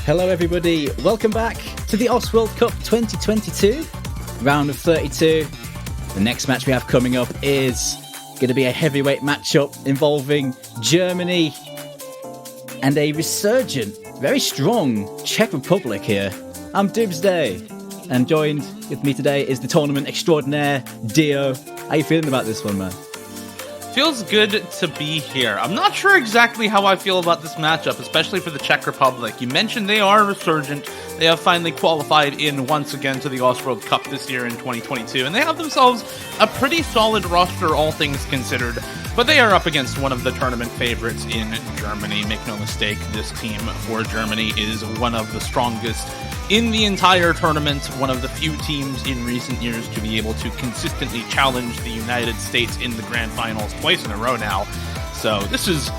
Hello everybody, welcome back to the OWC World Cup 2022, round of 32. The next match we have coming up is going to be a heavyweight matchup involving Germany and a resurgent, very strong Czech Republic here. I'm Doomsday, and joined with me today is the tournament extraordinaire, Dio. How you feeling about this one, man? Feels good to be here. I'm not sure exactly how I feel about this matchup, especially for the Czech Republic. You mentioned they are resurgent. They have finally qualified in once again to the OWC World Cup this year in 2022, and they have themselves a pretty solid roster, all things considered. But they are up against one of the tournament favorites in Germany. Make no mistake, this team for Germany is one of the strongest in the entire tournament, one of the few teams in recent years to be able to consistently challenge the United States in the grand finals twice in a row now. So this is,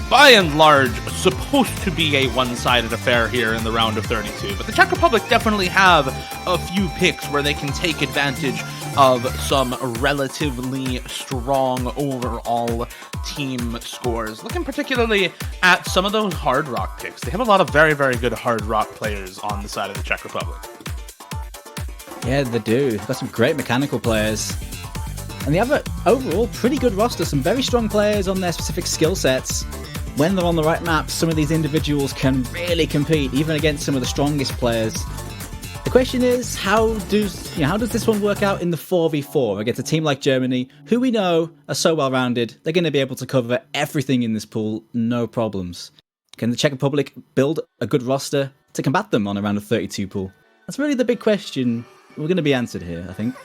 by and large, supposed to be a one-sided affair here in the round of 32. But the Czech Republic definitely have a few picks where they can take advantage of some relatively strong overall team scores. Looking particularly at some of those hard rock picks. They have a lot of very, very good hard rock players on the side of the Czech Republic. Yeah, they do. They've got some great mechanical players. And they have an overall pretty good roster, some very strong players on their specific skill sets. When they're on the right maps, some of these individuals can really compete, even against some of the strongest players. The question is, how does this one work out in the 4v4 against a team like Germany, who we know are so well-rounded, they're going to be able to cover everything in this pool, no problems. Can the Czech Republic build a good roster to combat them on a round of 32 pool? That's really the big question. We're going to be answered here, I think.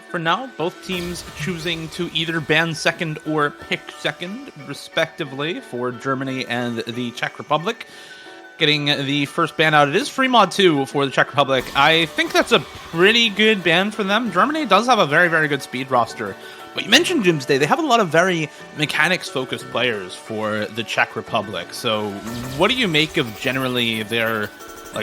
For now, both teams choosing to either ban second or pick second, respectively, for Germany and the Czech Republic. Getting the first ban out, it is free mod 2 for the Czech Republic. I think that's a pretty good ban for them. Germany does have a very, very good speed roster. But you mentioned Doomsday. They have a lot of very mechanics-focused players for the Czech Republic. So what do you make of generally their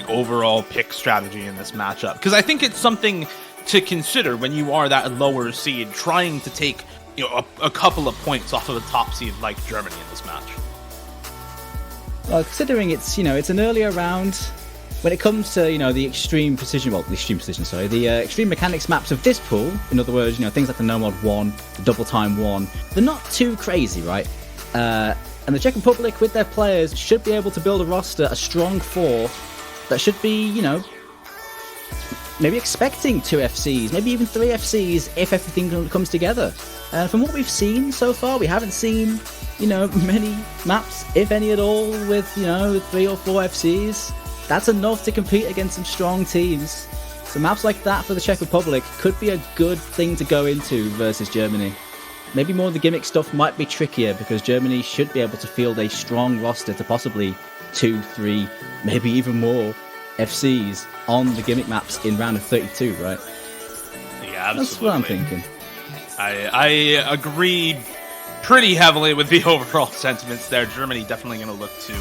overall pick strategy in this matchup? Because I think it's something to consider when you are that lower seed, trying to take a couple of points off of the top seed like Germany in this match. Well, considering it's an earlier round, when it comes to the extreme mechanics maps of this pool, in other words, things like the No Mod 1, the Double Time 1, they're not too crazy, right? And the Czech Republic, with their players, should be able to build a roster, a strong 4, that should be, maybe expecting 2 FCs, maybe even 3 FCs if everything comes together. From what we've seen so far, we haven't seen many maps, if any at all, with 3 or 4 FCs. That's enough to compete against some strong teams. So maps like that for the Czech Republic could be a good thing to go into versus Germany. Maybe more of the gimmick stuff might be trickier, because Germany should be able to field a strong roster to possibly 2, 3, maybe even more FCs on the gimmick maps in round of 32, right? Yeah, absolutely. That's what I'm thinking. I agree pretty heavily with the overall sentiments there. Germany definitely going to look to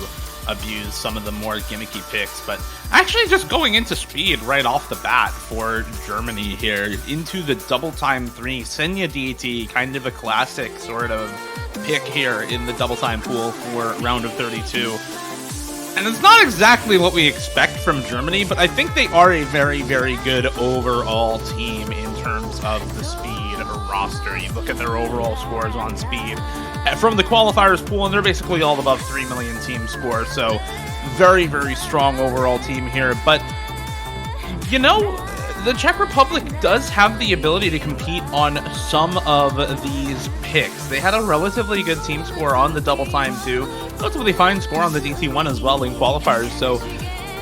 abuse some of the more gimmicky picks, but actually just going into speed right off the bat for Germany here, into the double time 3, Senya DT, kind of a classic sort of pick here in the double time pool for round of 32. And it's not exactly what we expect from Germany, but I think they are a very, very good overall team in terms of the speed roster. You look at their overall scores on speed from the qualifiers pool, and they're basically all above 3 million team score. So very, very strong overall team here. But, the Czech Republic does have the ability to compete on some of these picks. They had a relatively good team score on the double time 2, relatively fine score on the DT1 as well in qualifiers. So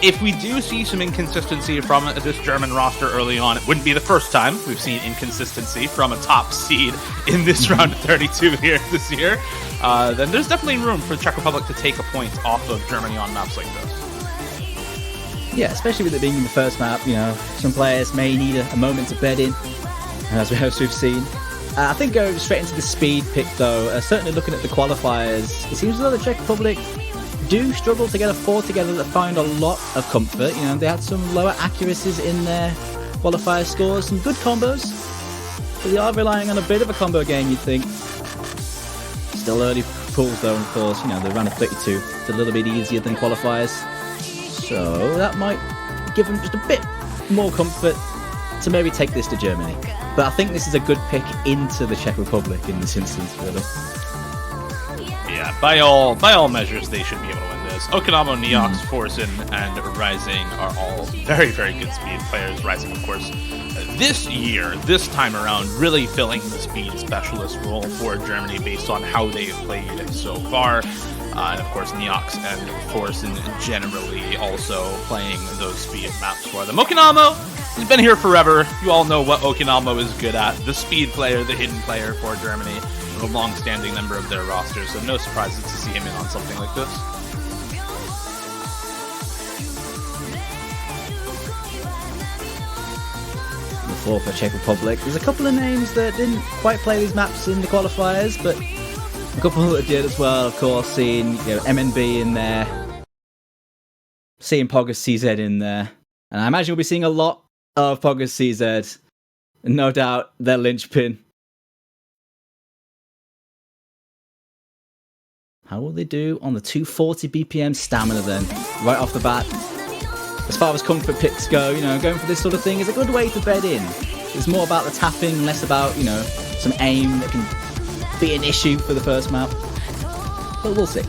if we do see some inconsistency from this German roster early on, it wouldn't be the first time we've seen inconsistency from a top seed in this round of 32 here this year. Then there's definitely room for the Czech Republic to take a point off of Germany on maps like this. Yeah, especially with it being in the first map, some players may need a moment to bed in, as we've seen. I think going straight into the speed pick, though, certainly looking at the qualifiers, it seems as though the Czech Republic do struggle to get a 4 together that find a lot of comfort. They had some lower accuracies in their qualifier scores, some good combos, but they are relying on a bit of a combo game, you'd think. Still early pools, though, of course, you know, the round of 32 is a little bit easier than qualifiers. So that might give them just a bit more comfort to maybe take this to Germany. But I think this is a good pick into the Czech Republic in this instance, really. Yeah, by all measures, they should be able to win this. Okinamo, Neox, Forsen, and Rising are all very, very good speed players. Rising, of course, this year, this time around, really filling the speed specialist role for Germany based on how they've played so far. And of course, Neox and Forsen generally also playing those speed maps for them. Okinamo has been here forever. You all know what Okinamo is good at. The speed player, the hidden player for Germany, a long-standing member of their roster, so no surprises to see him in on something like this. For Czech Republic, there's a couple of names that didn't quite play these maps in the qualifiers, but a couple that did as well. Of course, seeing MNB in there, seeing Pogus CZ in there, and I imagine we'll be seeing a lot of Pogus CZ. No doubt their linchpin. How will they do on the 240 BPM stamina then, right off the bat? As far as comfort picks go, going for this sort of thing is a good way to bed in. It's more about the tapping, less about, some aim that can be an issue for the first map. But we'll see.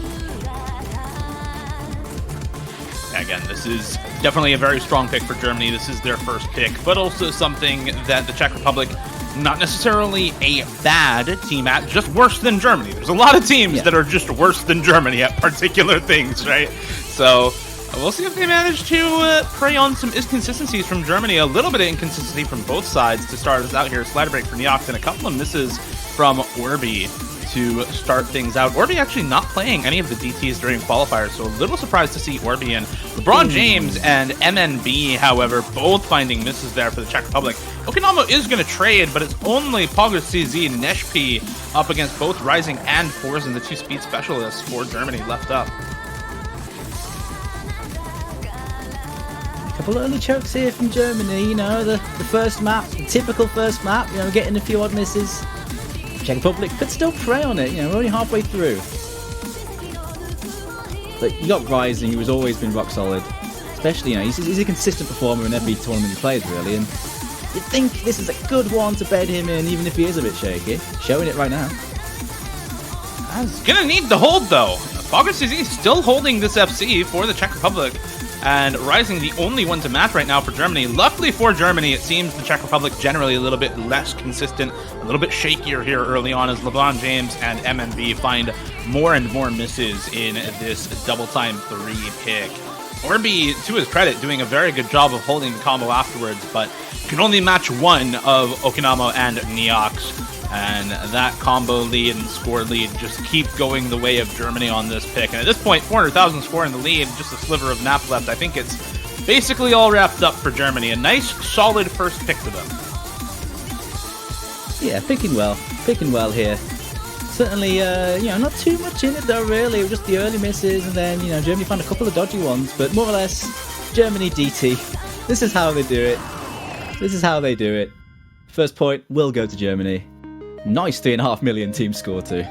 Again, this is definitely a very strong pick for Germany. This is their first pick, but also something that the Czech Republic, not necessarily a bad team at, just worse than Germany. There's a lot of teams that are just worse than Germany at particular things, right? So we'll see if they manage to prey on some inconsistencies from Germany. A little bit of inconsistency from both sides to start us out here. Slider break for Neox and a couple of misses from Orbi to start things out. Orbi actually not playing any of the DTs during qualifiers, so a little surprised to see Orbi and LeBron James and MNB, however, both finding misses there for the Czech Republic. Okinamo is going to trade, but it's only Pogus CZ, Neshpi up against both Rising and Forsen, the two speed specialists for Germany left up. Couple of early chokes here from Germany, the first map, the typical first map, getting a few odd misses. Czech Republic could still prey on it, we're only halfway through. But you got Rising, who has always been rock solid. Especially, he's a consistent performer in every tournament he plays, really, and you'd think this is a good one to bed him in, even if he is a bit shaky. Showing it right now. He's gonna need the hold, though. Pogus CZ still holding this FC for the Czech Republic. And Rising, the only one to match right now for Germany. Luckily for Germany, it seems the Czech Republic generally a little bit less consistent, a little bit shakier here early on as LeBron James and MNB find more and more misses in this double time 3 pick. Orbi, to his credit, doing a very good job of holding the combo afterwards, but can only match one of Okinamo and Neox. And that combo lead and score lead just keep going the way of Germany on this pick. And at this point, 400,000 score in the lead, just a sliver of map left. I think it's basically all wrapped up for Germany. A nice, solid first pick for them. Yeah, picking well here. Certainly, not too much in it though, really. It was just the early misses, and then, Germany found a couple of dodgy ones. But more or less, Germany DT. This is how they do it. First point will go to Germany. Nice 3.5 million team score too.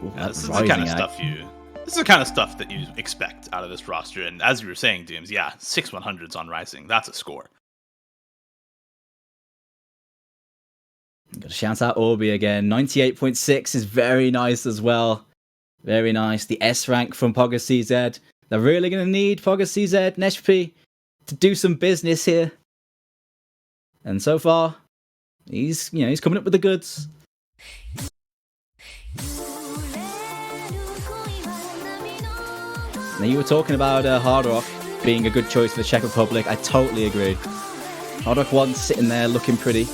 Ooh, this is the kind of stuff This is the kind of stuff that you expect out of this roster. And as you were saying, Dooms, 6 100s on Rising. That's a score. Got to shout out Orbi again. 98.6 is very nice as well. Very nice. The S rank from Pogus CZ. They're really going to need Pogus CZ, Neshpi, to do some business here. And so far, he's coming up with the goods. Now, you were talking about Hard Rock being a good choice for the Czech Republic. I totally agree. Hard Rock 1 sitting there looking pretty.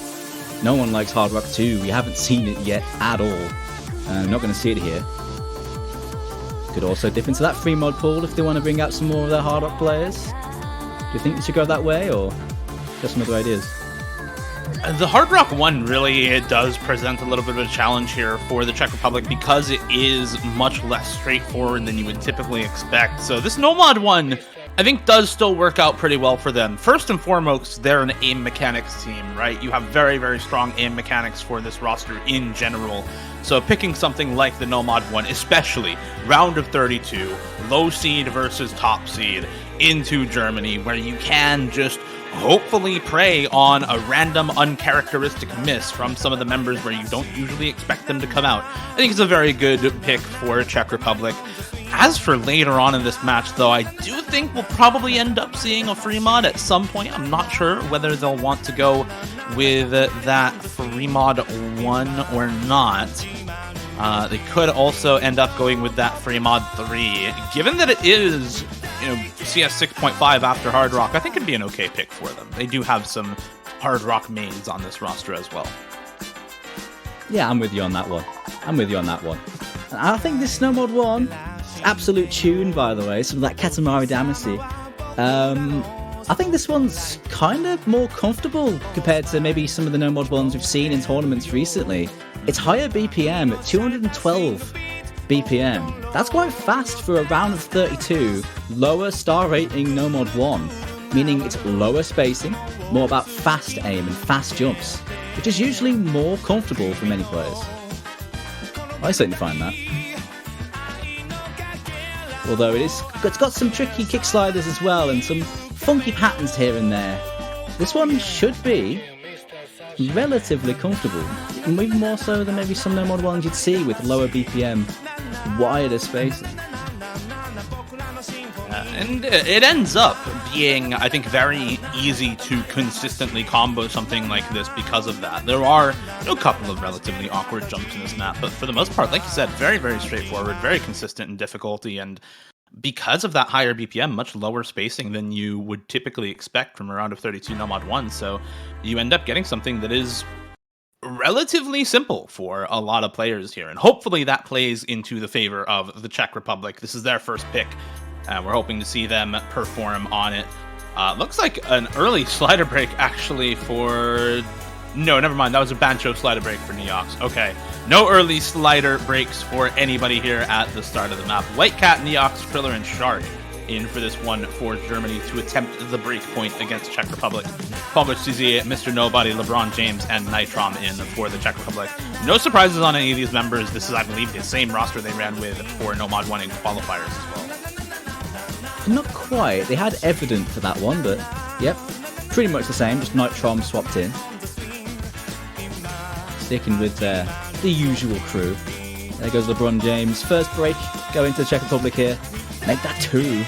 No one likes Hard Rock 2. We haven't seen it yet at all. I'm not going to see it here. Could also dip into that free mod pool if they want to bring out some more of their Hard Rock players. Do you think they should go that way, or just some other ideas? The Hard Rock 1 really does present a little bit of a challenge here for the Czech Republic because it is much less straightforward than you would typically expect. So this No Mod 1 I think does still work out pretty well for them. First and foremost, they're an aim mechanics team, right? You have very, very strong aim mechanics for this roster in general. So picking something like the Nomad one, especially round of 32, low seed versus top seed into Germany, where you can just hopefully prey on a random uncharacteristic miss from some of the members where you don't usually expect them to come out. I think it's a very good pick for Czech Republic. As for later on in this match, though, I do think we'll probably end up seeing a free mod at some point. I'm not sure whether they'll want to go with that free mod 1 or not. They could also end up going with that free mod 3. Given that it is, CS 6.5 after Hard Rock, I think it'd be an okay pick for them. They do have some Hard Rock mains on this roster as well. Yeah, I'm with you on that one. And I think this Snow Mod 1, absolute tune, by the way, some of that Katamari Damacy. I think this one's kind of more comfortable compared to maybe some of the No Mod ones we've seen in tournaments recently. It's higher BPM at 212 BPM. That's quite fast for a round of 32, lower star rating No Mod 1, meaning it's lower spacing, more about fast aim and fast jumps, which is usually more comfortable for many players. I certainly find that. Although it's got some tricky kick sliders as well and some funky patterns here and there. This one should be relatively comfortable, even more so than maybe some No Mod ones you'd see with lower BPM, wider spacing. And it ends up being, I think, very easy to consistently combo something like this because of that. There are a couple of relatively awkward jumps in this map, but for the most part, like you said, very, very straightforward, very consistent in difficulty, and because of that higher BPM, much lower spacing than you would typically expect from a round of 32 No Mod 1, so you end up getting something that is relatively simple for a lot of players here, and hopefully that plays into the favor of the Czech Republic. This is their first pick. We're hoping to see them perform on it. Looks like an early slider break, actually, for... No, never mind. That was a Bancho slider break for Neox. Okay. No early slider breaks for anybody here at the start of the map. White Cat, Neox, Friller, and Shark in for this one for Germany to attempt the break point against Czech Republic. Pavel CZ, Mr. Nobody, LeBron James, and Nitrom in for the Czech Republic. No surprises on any of these members. This is, I believe, the same roster they ran with for No Mod 1 in qualifiers as well. Not quite. They had Evident for that one, but yep, pretty much the same, just Nitrom swapped in. Sticking with the usual crew. There goes LeBron James. First break, going to the Czech Republic here. Make that 2.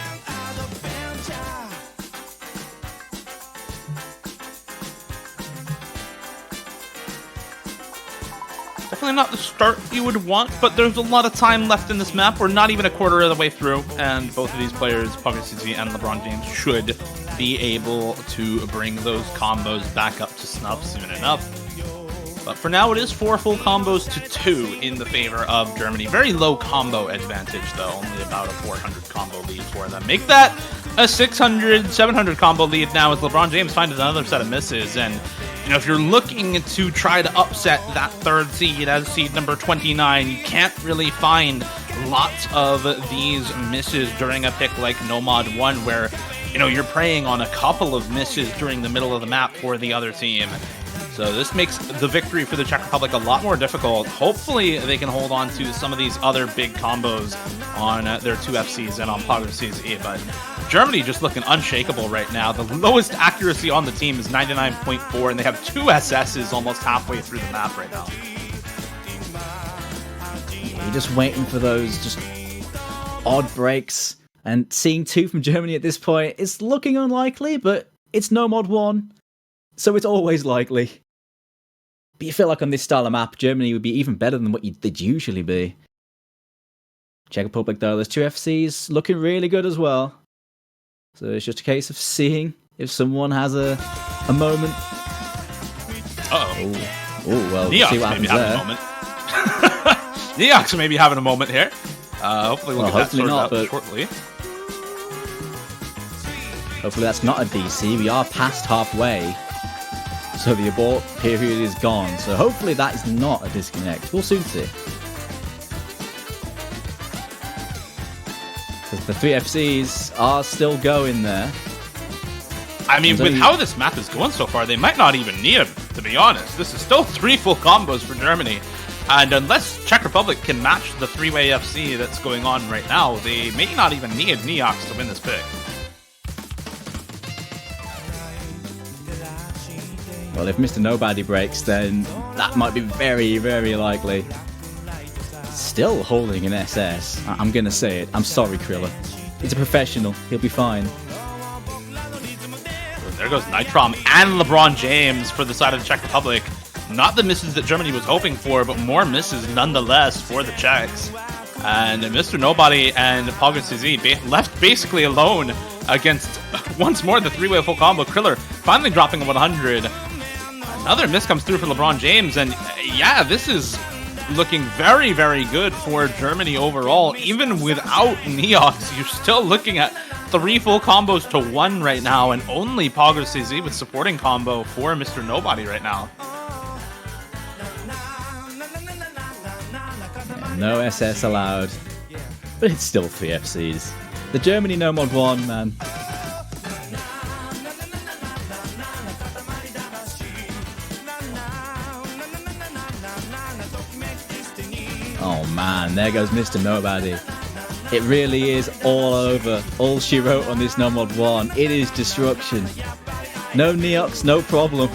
Definitely not the start you would want, but there's a lot of time left in this map. We're not even a quarter of the way through, and both of these players, PogCZ and LeBron James, should be able to bring those combos back up to snuff soon enough. But for now, it is 4 full combos to 2 in the favor of Germany. Very low combo advantage, though. Only about a 400 combo lead for them. Make that a 600, 700 combo lead now as LeBron James finds another set of misses. And, if you're looking to try to upset that 3rd seed as seed number 29, you can't really find lots of these misses during a pick like No Mod 1, where, you're preying on a couple of misses during the middle of the map for the other team. So this makes the victory for the Czech Republic a lot more difficult. Hopefully they can hold on to some of these other big combos on their 2FCs and on PogCZ, but Germany just looking unshakable right now. The lowest accuracy on the team is 99.4, and they have 2 SSs almost halfway through the map right now. You're just waiting for those just odd breaks, and seeing 2 from Germany at this point, it's looking unlikely, but it's No Mod 1, so it's always likely. But you feel like on this style of map, Germany would be even better than what they'd usually be. Czech Republic, though, there's 2 FCs looking really good as well. So it's just a case of seeing if someone has a moment. Uh-oh. Oh, well, Neox see what happens there. A moment. Neox may be having a moment here. Hopefully we'll get that sorted out shortly. Hopefully that's not a DC. We are past halfway. So the abort period is gone. So hopefully that is not a disconnect. We'll soon see. The 3 FCs are still going there. I mean, with how this map is going so far, they might not even need him, to be honest. This is still 3 full combos for Germany. And unless Czech Republic can match the 3-way FC that's going on right now, they may not even need Neox to win this pick. Well, if Mr. Nobody breaks, then that might be very, very likely. Still holding an SS. I'm going to say it. I'm sorry, Kriller. He's a professional. He'll be fine. There goes Nitrom and LeBron James for the side of the Czech Republic. Not the misses that Germany was hoping for, but more misses nonetheless for the Czechs. And Mr. Nobody and PogCZ left basically alone against, once more, the 3-way full combo. Kriller finally dropping a 100. Another miss comes through for LeBron James, and yeah, this is looking very, very good for Germany overall. Even without Neox, you're still looking at 3 full combos to 1 right now, and only PogCZ with supporting combo for Mr. Nobody right now. No SS allowed, but it's still 3 FCs. The Germany no mod 1, man. Oh man, there goes Mr. Nobody. It really is all over. All she wrote on this no mod 1. It is destruction. No Neox, no problem.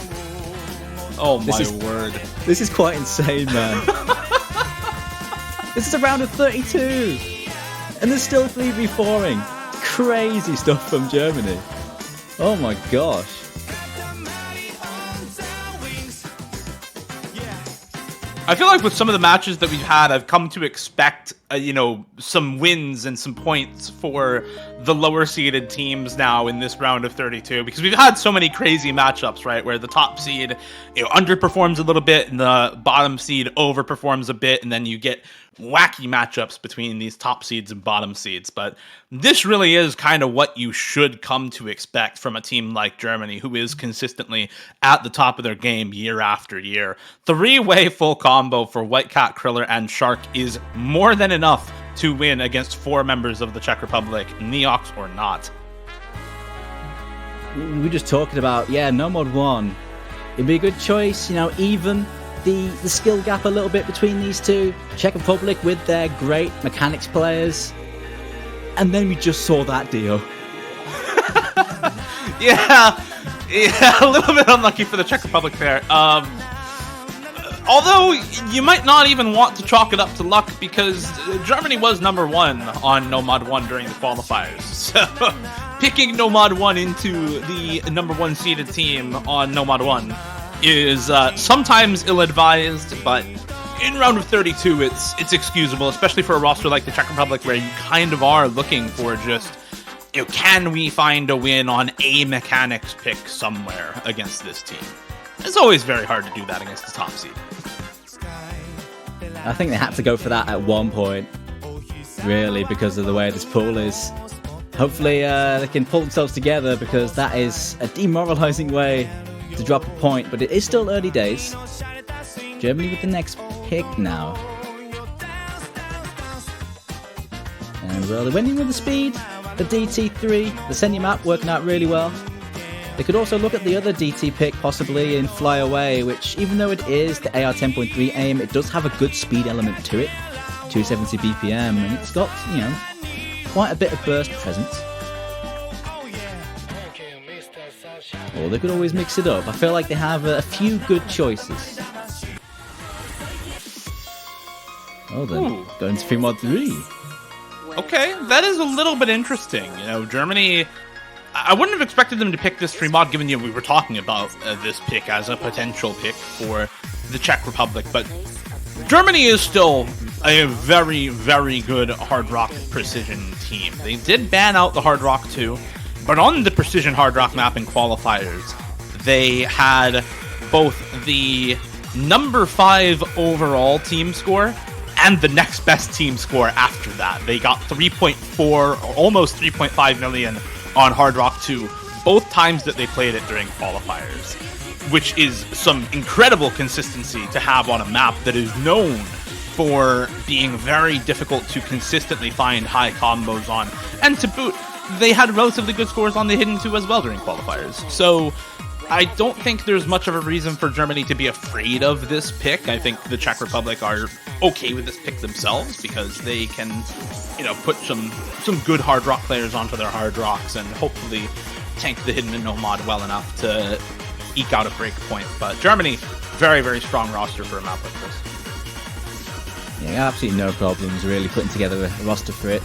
Oh my word. This is quite insane, man. This is a round of 32, and there's still 3v4ing. Crazy stuff from Germany. Oh my gosh. I feel like with some of the matches that we've had, I've come to expect, some wins and some points for the lower seeded teams now in this round of 32, because we've had so many crazy matchups, right, where the top seed underperforms a little bit and the bottom seed overperforms a bit, and then you get wacky matchups between these top seeds and bottom seeds. But this really is kind of what you should come to expect from a team like Germany, who is consistently at the top of their game year after year. 3-way full combo for Whitecat, Kriller, and Shark is more than enough to win against 4 members of the Czech Republic, Neox or not. We were just talking about, no mod 1. It'd be a good choice, even the skill gap a little bit between these two. Czech Republic with their great mechanics players. And then we just saw that deal. yeah, a little bit unlucky for the Czech Republic there. Although, you might not even want to chalk it up to luck, because Germany was number 1 on No Mod 1 during the qualifiers. So, picking No Mod 1 into the number 1 seeded team on No Mod 1 is sometimes ill-advised, but in round of 32, it's excusable, especially for a roster like the Czech Republic, where you kind of are looking for just, can we find a win on a mechanics pick somewhere against this team? It's always very hard to do that against the top seed. I think they had to go for that at one point, really, because of the way this pool is. Hopefully they can pull themselves together, because that is a demoralizing way to drop a point, but it is still early days. Germany with the next pick now. And well, they're winning with the speed, the DT3, the sending map working out really well. They could also look at the other DT pick, possibly in Fly Away, which, even though it is the AR 10.3 aim, it does have a good speed element to it. 270 BPM, and it's got, quite a bit of burst presence. Or they could always mix it up. I feel like they have a few good choices. Oh, then going to 3 mod 3. Okay, that is a little bit interesting. Germany, I wouldn't have expected them to pick this 3 mod, given we were talking about this pick as a potential pick for the Czech Republic, but Germany is still a very, very good Hard Rock Precision team. They did ban out the Hard Rock 2, but on the Precision Hard Rock map in qualifiers, they had both the number 5 overall team score and the next best team score after that. They got 3.4, or almost 3.5 million on Hard Rock 2, both times that they played it during qualifiers, which is some incredible consistency to have on a map that is known for being very difficult to consistently find high combos on. And to boot, they had relatively good scores on the Hidden 2 as well during qualifiers. So I don't think there's much of a reason for Germany to be afraid of this pick. I think the Czech Republic are okay with this pick themselves because they can, you know, put some good hard rock players onto their hard rocks and hopefully tank the Hidden and Nomad well enough to eke out a break point. But Germany, very, very strong roster for a map like this. Yeah, absolutely no problems really putting together a roster for it.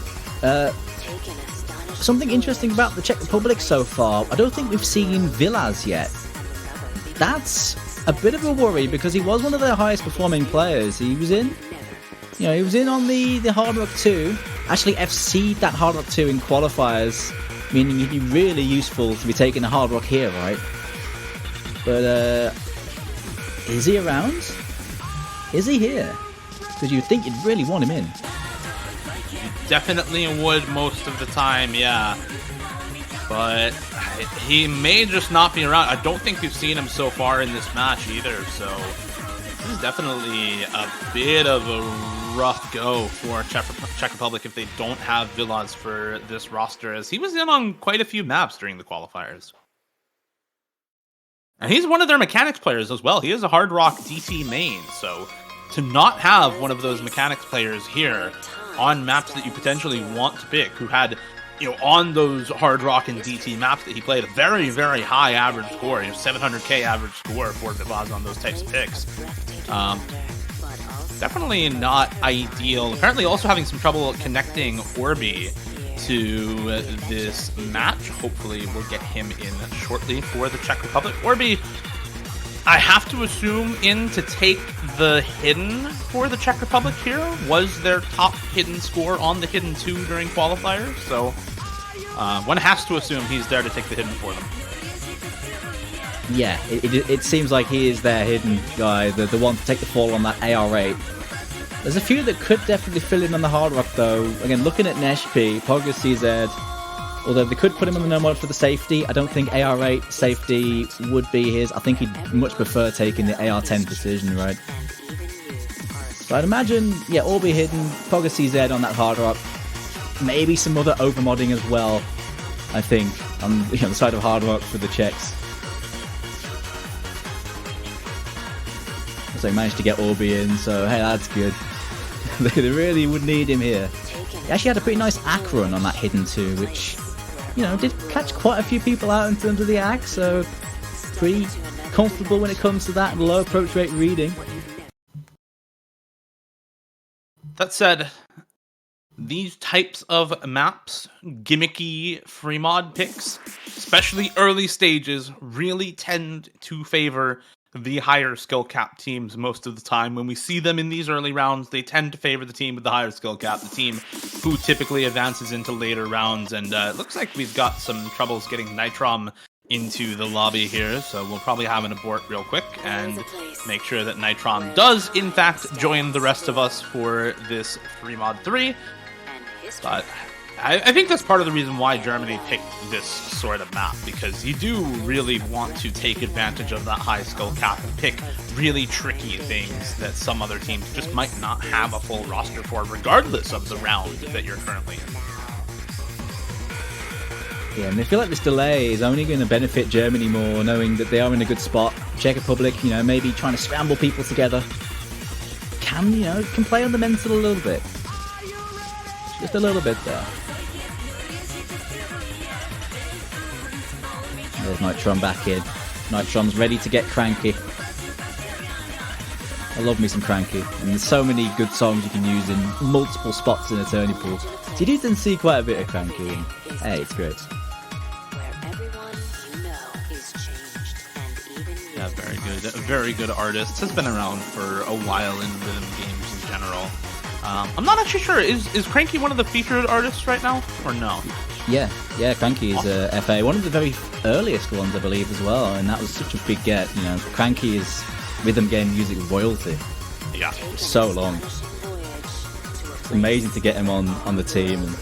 Something interesting about the Czech Republic so far, I don't think we've seen Villas yet. That's a bit of a worry because he was one of their highest performing players. He was in, you know, he was in on the Hard Rock 2, actually FC'd that Hard Rock 2 in qualifiers, meaning he'd be really useful to be taking a Hard Rock here, right? But, is he around? Is he here? Because you'd think you'd really want him in. Definitely would most of the time, yeah. But he may just not be around. I don't think we've seen him so far in this match either, so this is definitely a bit of a rough go for Czech Republic if they don't have Villas for this roster, as he was in on quite a few maps during the qualifiers. And he's one of their mechanics players as well. He is a Hard Rock DT main, so to not have one of those mechanics players here on maps that you potentially want to pick, who had, you know, on those Hard Rock and DT maps that he played, a very, very high average score, you know, 700k average score for Villas on those types of picks. Definitely not ideal. Apparently also having some trouble connecting Orbi to this match. Hopefully we'll get him in shortly for the Czech Republic. Orbi, I have to assume in to take the Hidden for the Czech Republic here, was their top Hidden score on the Hidden 2 during qualifiers, so one has to assume he's there to take the Hidden for them. Yeah, it seems like he is their Hidden guy, the one to take the fall on that AR8. There's a few that could definitely fill in on the Hard Rock though. Again, looking at Neshpi, Poga CZ, although they could put him on the Nomad for the safety, I don't think AR8 safety would be his. I think he'd much prefer taking the AR10 precision, right? So I'd imagine, yeah, Orbi Hidden, Poga CZ on that Hard Rock, maybe some other overmodding as well, I think, on the side of Hard Rock for the Czechs. So they managed to get Orbi in, so hey, that's good. They really would need him here. He actually had a pretty nice AC run on that Hidden 2, which, you know, did catch quite a few people out in terms of the AC, so pretty comfortable when it comes to that low approach rate reading. That said, these types of maps, gimmicky free mod picks, especially early stages, really tend to favor the higher skill cap teams most of the time. When we see them in these early rounds, they tend to favor the team with the higher skill cap, the team who typically advances into later rounds. And it looks like we've got some troubles getting Nitrom into the lobby here, so we'll probably have an abort real quick and make sure that Nitrom does in fact join the rest of us for this 3mod3. But I think that's part of the reason why Germany picked this sort of map, because you do really want to take advantage of that high skill cap and pick really tricky things that some other teams just might not have a full roster for, regardless of the round that you're currently in. Yeah, and they feel like this delay is only going to benefit Germany more, knowing that they are in a good spot. Czech Republic, you know, maybe trying to scramble people together. Can play on the mental a little bit. Just a little bit there. There's Nitrom back in. Nitrom's ready to get cranky. I love me some cranky. And there's so many good songs you can use in multiple spots in Attorney Pool. So you do then see quite a bit of cranky, and hey, it's great. Yeah, very good. A very good artist. Has been around for a while in rhythm games in general. I'm not actually sure. Is Cranky one of the featured artists right now, or no? Yeah, Cranky is FA. One of the very earliest ones, I believe, as well. And that was such a big get. You know, Cranky is rhythm game music royalty. Yeah. So long. It's amazing to get him on the team and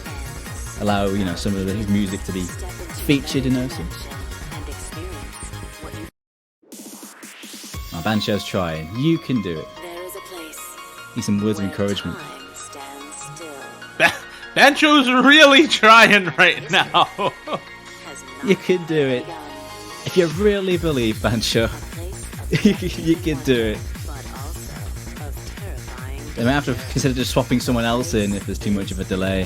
allow, you know, some of his music to be featured in OWC. Now, Bancho's trying. You can do it. Need some words of encouragement. Bancho's really trying right now. You can do it. If you really believe, Bancho, you can do it. They might have to consider just swapping someone else in if there's too much of a delay.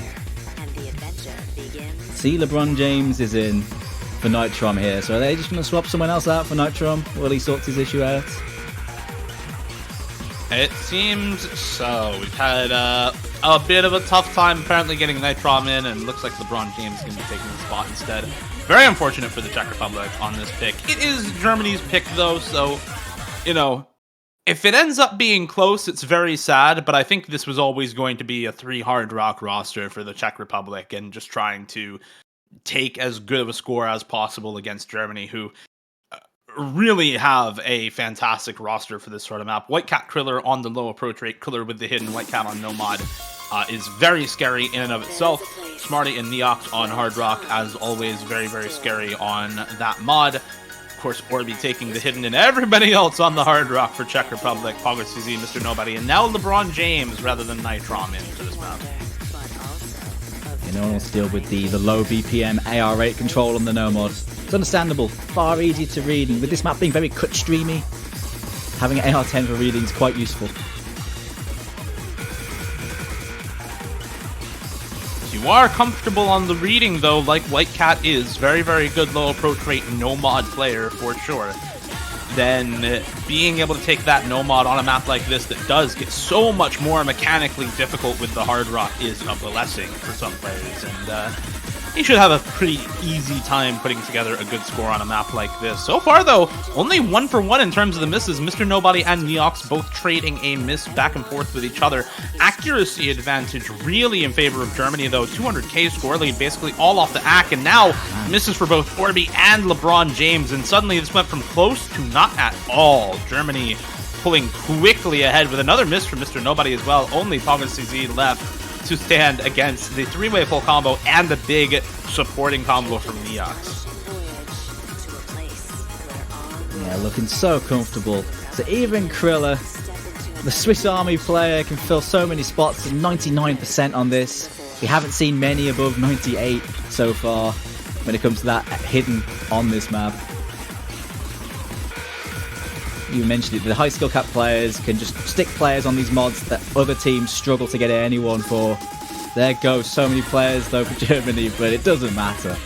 See, LeBron James is in for Nitrom here, so are they just going to swap someone else out for Nitrom while he sorts his issue out? It seems so. We've had a bit of a tough time apparently getting Nitrom in, and looks like LeBron James is going to be taking the spot instead. Very unfortunate for the Czech Republic on this pick. It is Germany's pick, though, so, you know, if it ends up being close, it's very sad, but I think this was always going to be a 3 Hard Rock roster for the Czech Republic, and just trying to take as good of a score as possible against Germany, who really have a fantastic roster for this sort of map. Whitecat Kriller on the low approach rate, Kriller with the hidden, Whitecat on no mod is very scary in and of itself. Smarty and Neox on Hard Rock, as always, very, very scary on that mod. Of course, Orbi taking the hidden, and everybody else on the Hard Rock for Czech Republic. PoggerCZ, Mr. Nobody, and now LeBron James rather than Nitrom into this map. No one wants to deal with the low BPM AR rate control on the Nomad. It's understandable, far easier to read, and with this map being very cut streamy, having an AR10 for reading is quite useful. If you are comfortable on the reading, though, like Whitecat is, very, very good low approach rate, no mod player for sure, then being able to take that no mod on a map like this that does get so much more mechanically difficult with the Hard Rock is a blessing for some players, and he should have a pretty easy time putting together a good score on a map like this. So far, though, only 1 for 1 in terms of the misses. Mr. Nobody and Neox both trading a miss back and forth with each other. Accuracy advantage really in favor of Germany, though. 200k score lead, basically all off the ACK, and now misses for both Orbi and LeBron James, and suddenly this went from close to not at all. Germany pulling quickly ahead with another miss from Mr. Nobody as well. Only PoggerCZ left to stand against the 3-way full combo and the big supporting combo from Neox. Yeah, looking so comfortable. So even Kriller, the Swiss Army player, can fill so many spots, 99% on this. We haven't seen many above 98 so far when it comes to that hidden on this map. You mentioned it, the high skill cap players can just stick players on these mods that other teams struggle to get anyone for. There go so many players though for Germany, but it doesn't matter.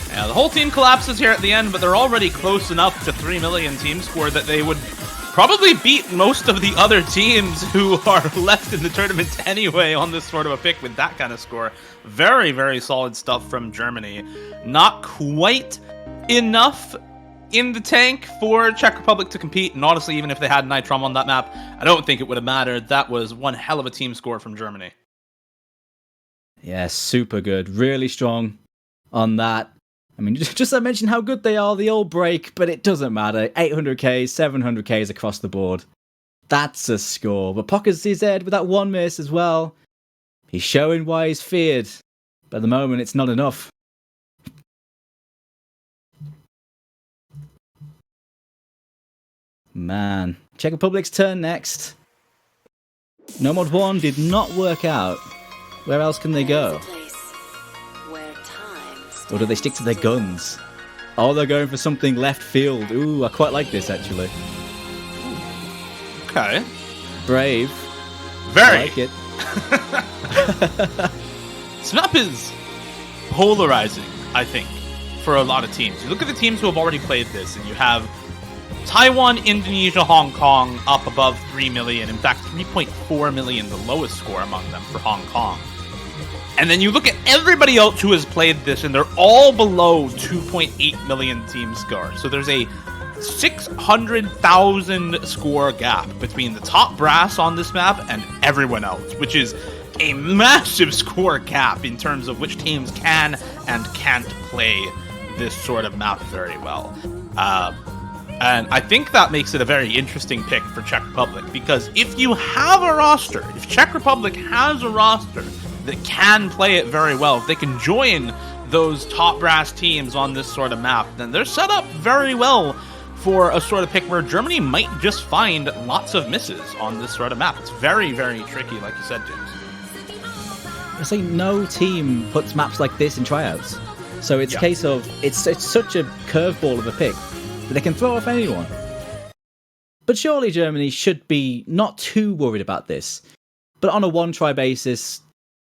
Yeah, the whole team collapses here at the end, but they're already close enough to 3 million team score that they would probably beat most of the other teams who are left in the tournament anyway on this sort of a pick with that kind of score. Very, very solid stuff from Germany. Not quite enough in the tank for Czech Republic to compete, and honestly, even if they had Nitrom on that map, I don't think it would have mattered. That was one hell of a team score from Germany. Yeah, super good. Really strong on that. I mean, just I mentioned how good they are, the old break, but it doesn't matter. 800k, 700ks across the board. That's a score. But PoggerCZ with that one miss as well. He's showing why he's feared. But at the moment, it's not enough. Man, Czech Republic's turn next. No Mod 1 did not work out. Where else can they go? Or do they stick to their guns? Oh, they're going for something left field. Ooh, I quite like this, actually. Okay. Brave. Very. I like it. This map is polarizing, I think, for a lot of teams. You look at the teams who have already played this, and you have Taiwan, Indonesia, Hong Kong up above 3 million. In fact, 3.4 million, the lowest score among them for Hong Kong. And then you look at everybody else who has played this, and they're all below 2.8 million team score. So there's a 600,000 score gap between the top brass on this map and everyone else, which is a massive score gap in terms of which teams can and can't play this sort of map very well. And I think that makes it a very interesting pick for Czech Republic, because if you have a roster, if Czech Republic has a roster that can play it very well, if they can join those top brass teams on this sort of map, then they're set up very well for a sort of pick where Germany might just find lots of misses on this sort of map. It's very, very tricky, like you said, James. I say no team puts maps like this in tryouts. So it's a case of, it's such a curveball of a pick that they can throw off anyone. But surely Germany should be not too worried about this. But on a one-try basis,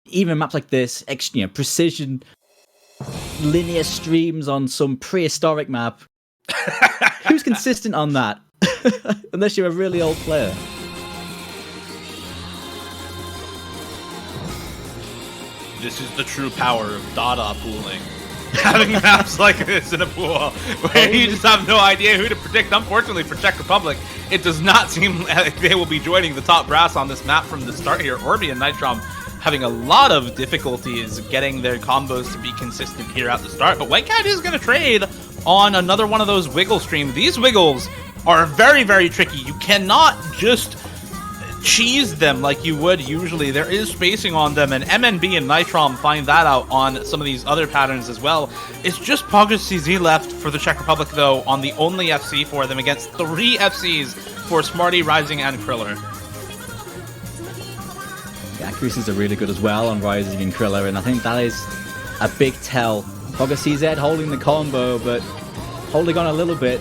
even maps like this, precision, linear streams on some prehistoric map, who's consistent on that? Unless you're a really old player. This is the true power of data pooling. Having maps like this in a pool where you just have no idea who to predict. Unfortunately for Czech Republic, it does not seem like they will be joining the top brass on this map from the start here. Orbi and Nitrom having a lot of difficulties getting their combos to be consistent here at the start. But White Cat is going to trade on another one of those wiggle streams. These wiggles are very, very tricky. You cannot just cheese them like you would usually. There is spacing on them, and MNB and Nitrom find that out on some of these other patterns as well. It's just PogCZ left for the Czech Republic, though, on the only FC for them against 3 FCs for Smarty, Rising, and Kriller. The accuracies are really good as well on Rising and Kriller, and I think that is a big tell. PogCZ holding the combo, but holding on a little bit.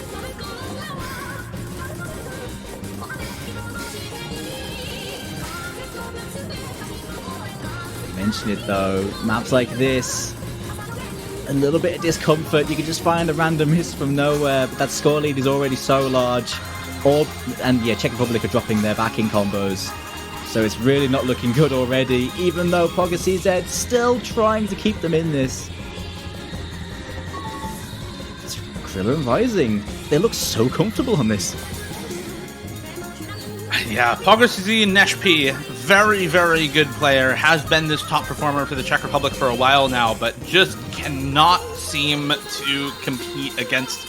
Mention it though, maps like this, a little bit of discomfort. You can just find a random miss from nowhere, but that score lead is already so large. Czech Republic are dropping their backing combos, so it's really not looking good already, even though PogCZ still trying to keep them in this. It's Kriller and Rising, they look so comfortable on this. Yeah, PogCZ Neshp, very, very good player, has been this top performer for the Czech Republic for a while now, but just cannot seem to compete against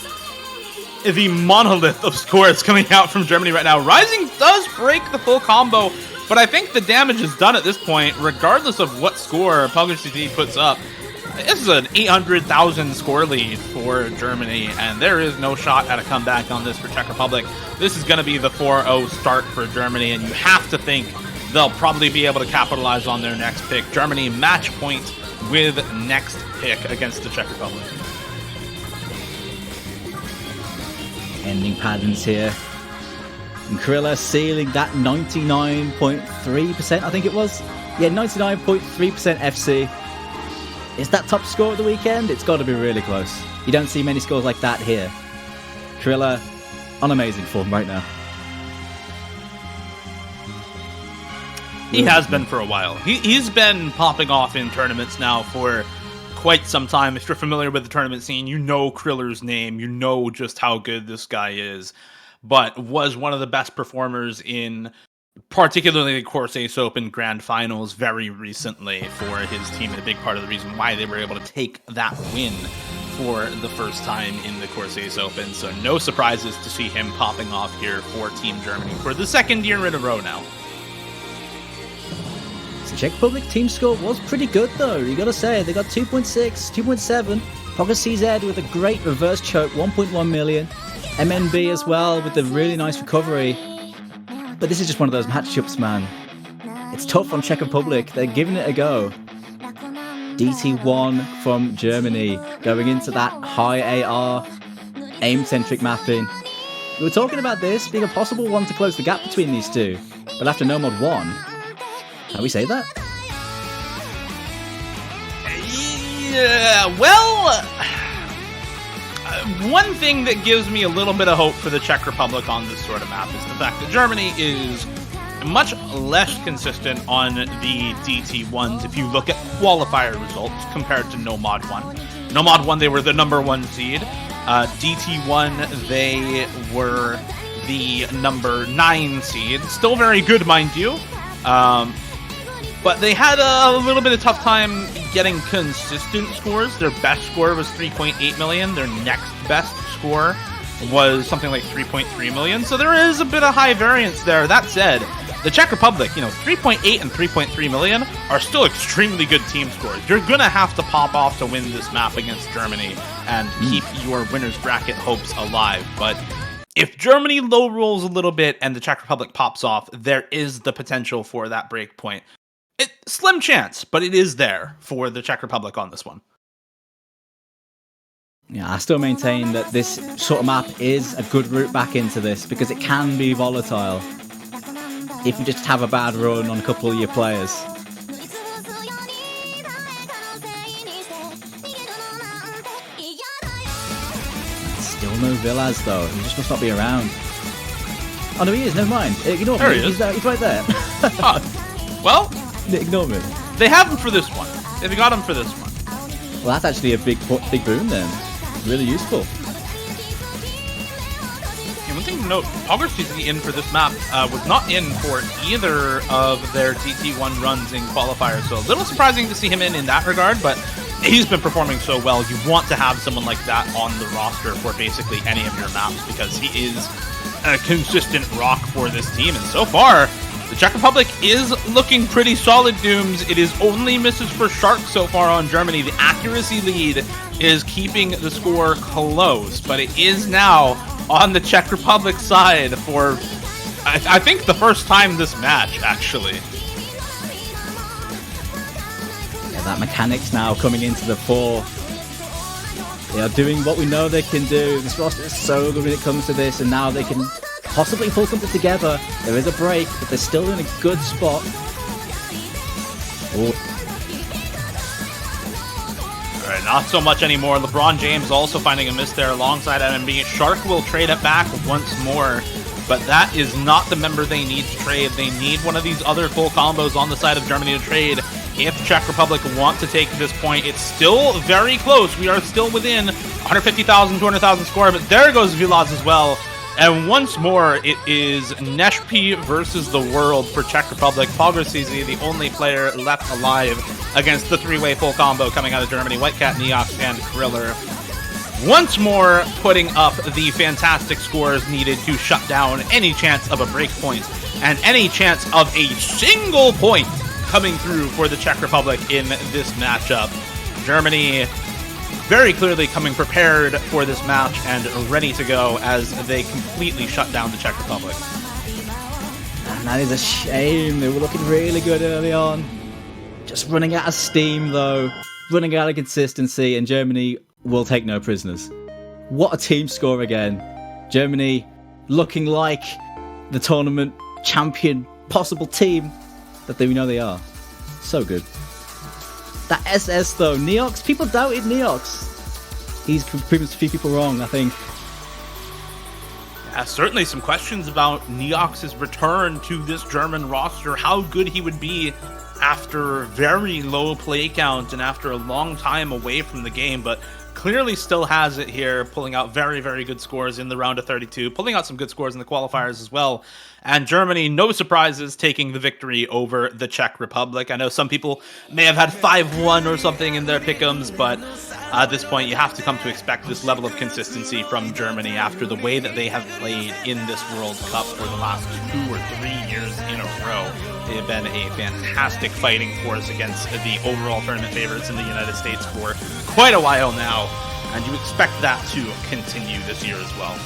the monolith of scores coming out from Germany right now. Rising does break the full combo, but I think the damage is done at this point, regardless of what score PogCZ puts up. This is an 800,000 score lead for Germany, and there is no shot at a comeback on this for Czech Republic. This is going to be the 4-0 start for Germany, and you have to think they'll probably be able to capitalize on their next pick. Germany match point with next pick against the Czech Republic. Ending patterns here. And Kriller sealing that 99.3%, I think it was. Yeah, 99.3% FC. Is that top score of the weekend? It's got to be really close. You don't see many scores like that here. Kriller on amazing form right now. He has been for a while. He's been popping off in tournaments now for quite some time. If you're familiar with the tournament scene, you know Kriller's name. You know just how good this guy is. But was one of the best performers in particularly the Course Ace Open Grand Finals very recently for his team, and a big part of the reason why they were able to take that win for the first time in the Course Ace Open. So no surprises to see him popping off here for Team Germany for the second year in a row now. The Czech Republic team score was pretty good though, you gotta say. They got 2.6, 2.7. PogCZ with a great reverse choke, 1.1 million. MNB as well with a really nice recovery. But this is just one of those matchups, man. It's tough on Czech Republic. They're giving it a go. DT1 from Germany going into that high AR aim-centric mapping. We were talking about this being a possible one to close the gap between these two. But after No Mod 1, can we say that? Yeah, well, one thing that gives me a little bit of hope for the Czech Republic on this sort of map is the fact that Germany is much less consistent on the DT1s if you look at qualifier results compared to No Mod 1. No Mod 1, they were the #1 seed. DT1, they were the number 9 seed. Still very good, mind you. But they had a little bit of tough time getting consistent scores. Their best score was 3.8 million. Their next best score was something like 3.3 million. So there is a bit of high variance there. That said, the Czech Republic, 3.8 and 3.3 million are still extremely good team scores. You're going to have to pop off to win this map against Germany and keep your winner's bracket hopes alive. But if Germany low rolls a little bit and the Czech Republic pops off, there is the potential for that break point. Slim chance, but it is there for the Czech Republic on this one. Yeah, I still maintain that this sort of map is a good route back into this because it can be volatile if you just have a bad run on a couple of your players. Still no Villas though, he just must not be around. Oh no, he is, never mind. Ignore me, he's right there. Well, ignore me. They have him for this one. They've got him for this one. Well, that's actually a big boon then. Really useful. Yeah, one thing to note, OWC in for this map was not in for either of their DT1 runs in qualifiers, so a little surprising to see him in that regard, but he's been performing so well. You want to have someone like that on the roster for basically any of your maps because he is a consistent rock for this team, and so far, the Czech Republic is looking pretty solid, Dooms. It is only misses for Shark so far on Germany. The accuracy lead is keeping the score close, but it is now on the Czech Republic side for, I think, the first time this match, actually. Yeah, that mechanics now coming into the fore. They are doing what we know they can do. This roster is so good when it comes to this, and now they can possibly pull something together. There is a break, but they're still in a good spot. Ooh. Alright, not so much anymore. LeBron James also finding a miss there alongside MMB. Shark will trade it back once more, but that is not the member they need to trade. They need one of these other full combos on the side of Germany to trade. If Czech Republic want to take this point, it's still very close. We are still within 150,000, 200,000 score, but there goes Villas as well. And once more, it is Neshpi versus the world for Czech Republic. OWC, the only player left alive against the three-way full combo coming out of Germany. Whitecat, Neox, and Kriller. Once more, putting up the fantastic scores needed to shut down any chance of a break point and any chance of a single point coming through for the Czech Republic in this matchup. Germany very clearly coming prepared for this match and ready to go as they completely shut down the Czech Republic. And that is a shame. They were looking really good early on. Just running out of steam though. Running out of consistency, and Germany will take no prisoners. What a team score again. Germany looking like the tournament champion possible team that we know they are. So good. That SS though, Neox, people doubted Neox. He's proven a few people wrong, I think. Yeah, certainly some questions about Neox's return to this German roster, how good he would be after very low play count and after a long time away from the game, but clearly still has it here, pulling out very, very good scores in the round of 32, pulling out some good scores in the qualifiers as well. And Germany, no surprises, taking the victory over the Czech Republic. I know some people may have had 5-1 or something in their pick'ems, but at this point, you have to come to expect this level of consistency from Germany after the way that they have played in this World Cup for the last 2 or 3 years in a row. They have been a fantastic fighting force against the overall tournament favorites in the United States for quite a while now, and you expect that to continue this year as well.